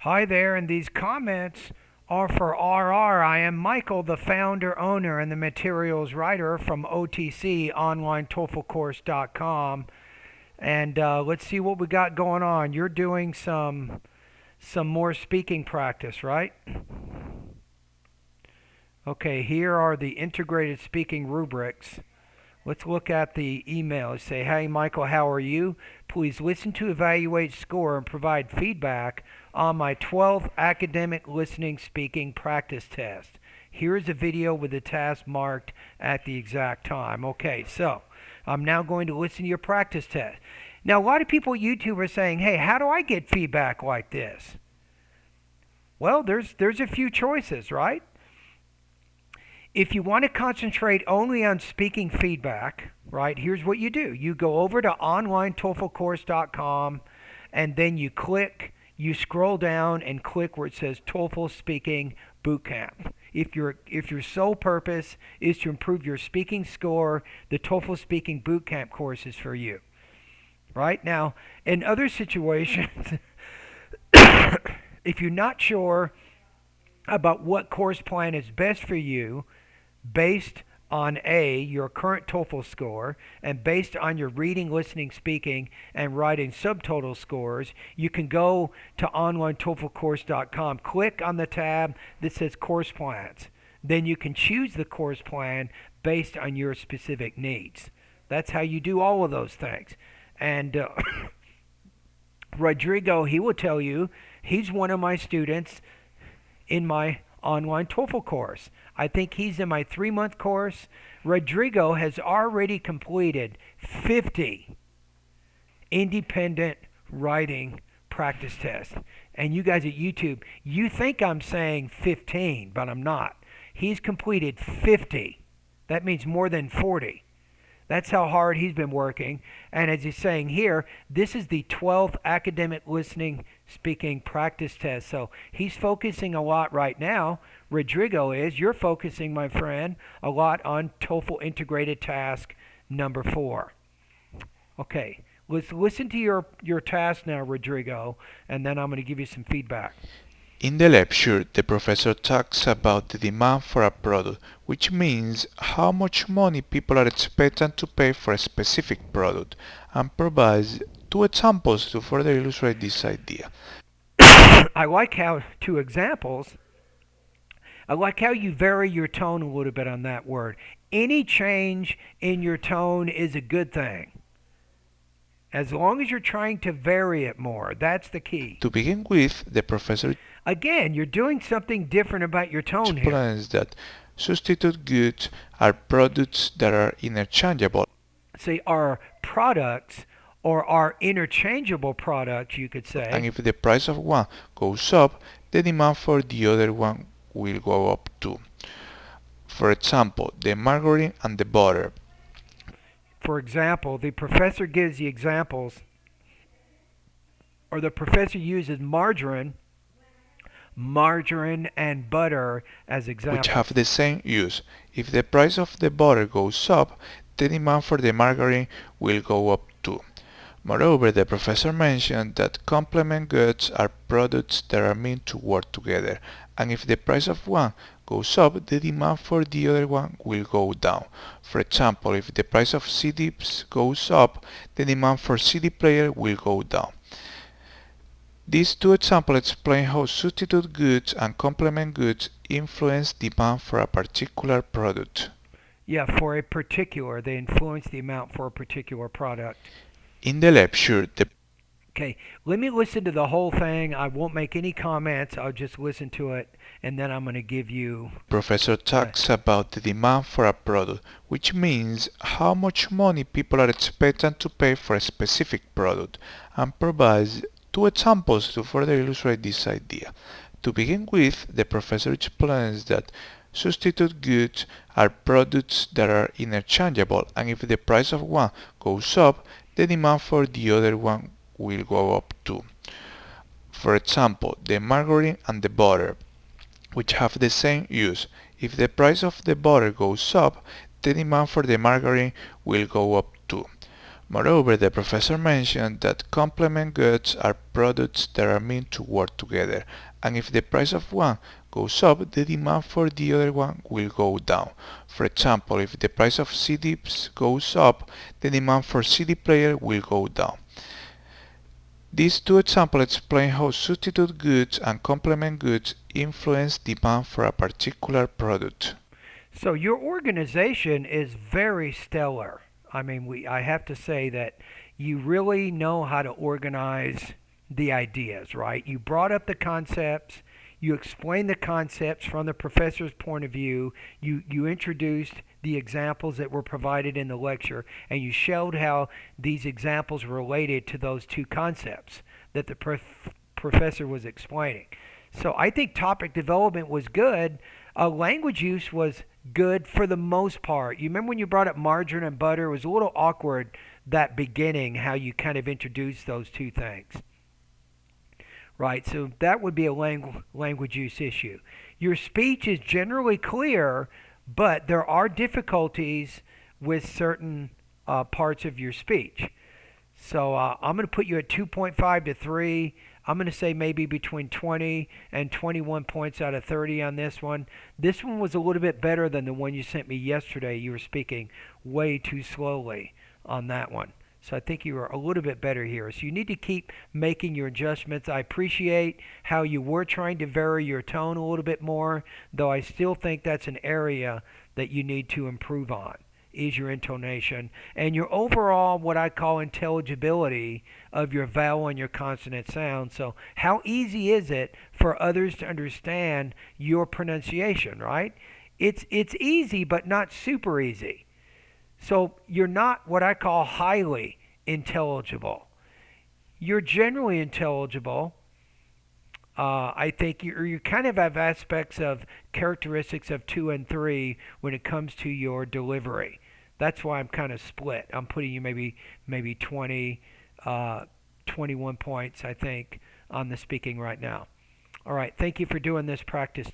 Hi there, and these comments are for RR. I am Michael, the founder, owner, and the materials writer from OTC OnlineTOEFLCourse.com. And let's see what we got going on. You're doing some more speaking practice, right? Okay, here are the integrated speaking rubrics. Let's look at the email. Say, hey, Michael, how are you? Please listen to evaluate score and provide feedback on my 12th academic listening speaking practice test. Here's a video with the task marked at the exact time. Okay, so I'm now going to listen to your practice test. Now, a lot of people at YouTube are saying, hey, how do I get feedback like this? Well, there's a few choices, right? If you want to concentrate only on speaking feedback, right, here's what you do. You go over to OnlineTOEFLCourse.com and then you scroll down and click where it says TOEFL Speaking Bootcamp. If your sole purpose is to improve your speaking score, the TOEFL Speaking Bootcamp course is for you. Right? Now, in other situations, if you're not sure about what course plan is best for you, based on your current TOEFL score, and based on your reading, listening, speaking, and writing subtotal scores, you can go to OnlineTOEFLCourse.com, click on the tab that says Course Plans. Then you can choose the course plan based on your specific needs. That's how you do all of those things. And Rodrigo, he will tell you, he's one of my students in my online TOEFL course. I think he's in my 3-month course. Rodrigo has already completed 50 independent writing practice tests. And you guys at YouTube, you think I'm saying 15, but I'm not. He's completed 50. That means more than 40. That's how hard he's been working. And as he's saying here, this is the 12th academic listening speaking practice test. So he's focusing a lot right now. Rodrigo is. You're focusing, my friend, a lot on TOEFL integrated task number 4. Okay, let's listen to your task now, Rodrigo, and then I'm going to give you some feedback. In the lecture, the professor talks about the demand for a product, which means how much money people are expecting to pay for a specific product, and provides 2 examples to further illustrate this idea. I like how 2 examples. I like how you vary your tone a little bit on that word. Any change in your tone is a good thing. As long as you're trying to vary it more, that's the key. To begin with, the professor Again, you're doing something different about your tone here. explains that substitute goods are products that are interchangeable. Say are products or are interchangeable products, you could say. And if the price of one goes up, the demand for the other one will go up too. For example, the margarine and the butter. For example, the professor gives the examples, or the professor uses margarine and butter as examples. Which have the same use. If the price of the butter goes up, the demand for the margarine will go up too. Moreover, the professor mentioned that complement goods are products that are meant to work together, and if the price of one goes up, the demand for the other one will go down. For example, if the price of CDs goes up, the demand for CD player will go down. These 2 examples explain how substitute goods and complement goods influence demand for a particular product. Yeah, for a particular, they influence the amount for a particular product. In the lecture, Okay, let me listen to the whole thing. I won't make any comments. I'll just listen to it, and then I'm going to give you... Professor talks about the demand for a product, which means how much money people are expecting to pay for a specific product, and provides 2 examples to further illustrate this idea. To begin with, the professor explains that substitute goods are products that are interchangeable, and if the price of one goes up, the demand for the other one will go up too. For example, the margarine and the butter, which have the same use. If the price of the butter goes up, the demand for the margarine will go up too. Moreover, the professor mentioned that complement goods are products that are meant to work together, and if the price of one goes up, the demand for the other one will go down. For example, if the price of CDs goes up, the demand for CD player will go down. These two examples explain how substitute goods and complement goods influence demand for a particular product. So your organization is very stellar. I mean, I have to say that you really know how to organize the ideas, right? You brought up the concepts, you explained the concepts from the professor's point of view, you introduced the examples that were provided in the lecture, and you showed how these examples related to those two concepts that the professor was explaining. So I think topic development was good. Language use was good for the most part. You remember when you brought up margarine and butter? It was a little awkward that beginning, how you kind of introduced those two things. Right, so that would be a language use issue. Your speech is generally clear, but there are difficulties with certain parts of your speech. So I'm going to put you at 2.5 to 3. I'm going to say maybe between 20 and 21 points out of 30 on this one. This one was a little bit better than the one you sent me yesterday. You were speaking way too slowly on that one. So I think you were a little bit better here. So you need to keep making your adjustments. I appreciate how you were trying to vary your tone a little bit more, though I still think that's an area that you need to improve on, is your intonation and your overall what I call intelligibility of your vowel and your consonant sound. So how easy is it for others to understand your pronunciation, right? It's easy but not super easy. So you're not what I call highly intelligible. You're generally intelligible. I think you kind of have aspects of characteristics of 2 and 3 when it comes to your delivery. That's why I'm kind of split. I'm putting you maybe 20, 21 points, I think, on the speaking right now. All right. Thank you for doing this practice.